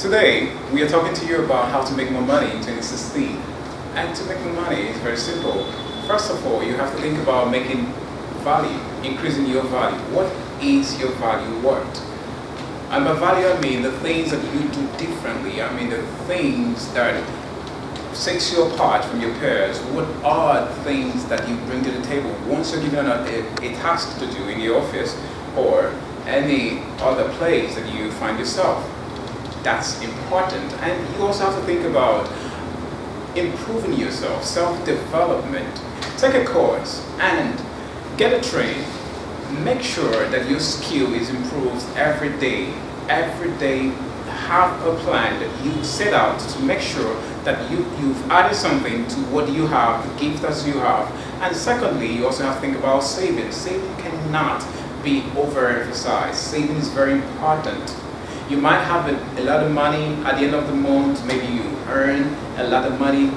Today, we are talking to you about how to make more money in 2016. And to make more money is very simple. First of all, you have to think about making value, increasing your value. What is your value worth? And by value, I mean the things that you do differently. I mean the things that sets you apart from your peers. What are the things that you bring to the table once you're given a task to do in your office or any other place that you find yourself? That's important. And you also have to think about improving yourself, self-development. Take a course and get a train. Make sure that your skill is improved every day. Every day, have a plan that you set out to make sure that you've added something to what you have, the gift that you have. And secondly, you also have to think about saving. Saving cannot be overemphasized. Saving is very important. You might have a lot of money at the end of the month. Maybe you earn a lot of money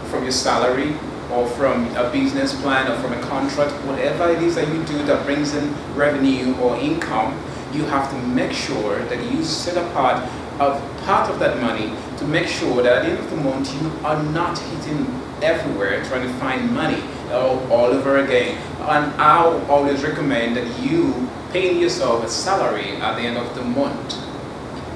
from your salary or from a business plan or from a contract. Whatever it is that you do that brings in revenue or income, you have to make sure that you set apart a part of that money to make sure that at the end of the month you are not hitting everywhere trying to find money all over again. And I'll always recommend that you pay yourself a salary at the end of the month.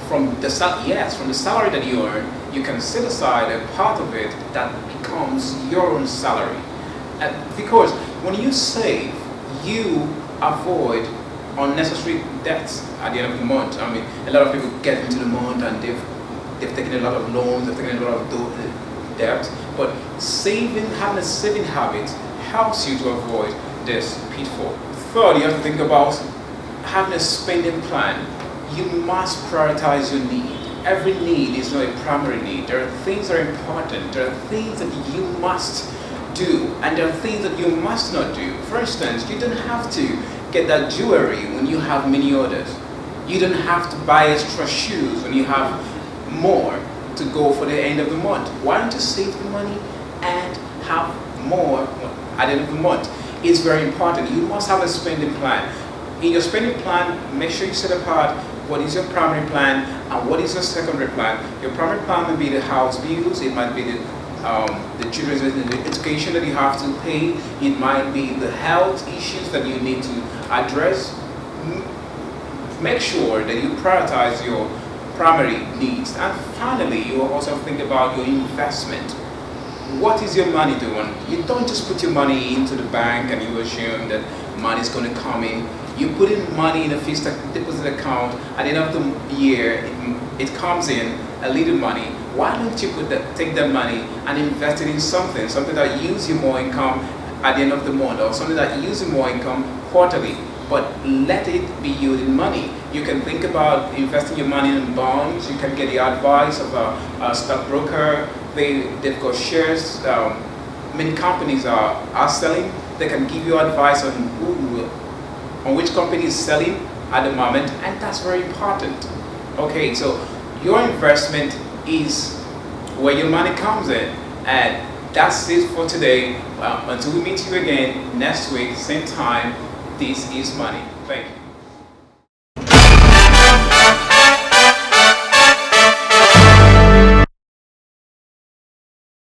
From the salary that you earn, you can set aside a part of it that becomes your own salary. Because when you save, you avoid unnecessary debts at the end of the month. I mean, a lot of people get into the month and they've taken a lot of loans, they've taken a lot of debt. But having a saving habit helps you to avoid this pitfall. Third, you have to think about having a spending plan. You must prioritize your need. Every need is not a primary need. There are things that are important. There are things that you must do, and there are things that you must not do. For instance, you don't have to get that jewelry when you have many orders. You don't have to buy extra shoes when you have more to go for the end of the month. Why don't you save the money and have more at the end of the month? It's very important. You must have a spending plan. In your spending plan, make sure you set apart what is your primary plan and what is your secondary plan. Your primary plan may be the house bills, it might be the children's education that you have to pay, it might be the health issues that you need to address. Make sure that you prioritize your primary needs. And finally, you also think about your investment. What is your money doing? You don't just put your money into the bank and you assume that money is going to come in. You put in money in a fixed deposit account. At the end of the year, it comes in a little money. Why don't you take that money and invest it in something that yields you more income at the end of the month, or something that yields you more income quarterly? But let it be yielding money. You can think about investing your money in bonds. You can get the advice of a stockbroker. They've got shares. Many companies are selling. They can give you advice on which company is selling at the moment, and that's very important. Okay, so your investment is where your money comes in, and that's it for today. Until we meet you again next week, same time, this is money. Thank you.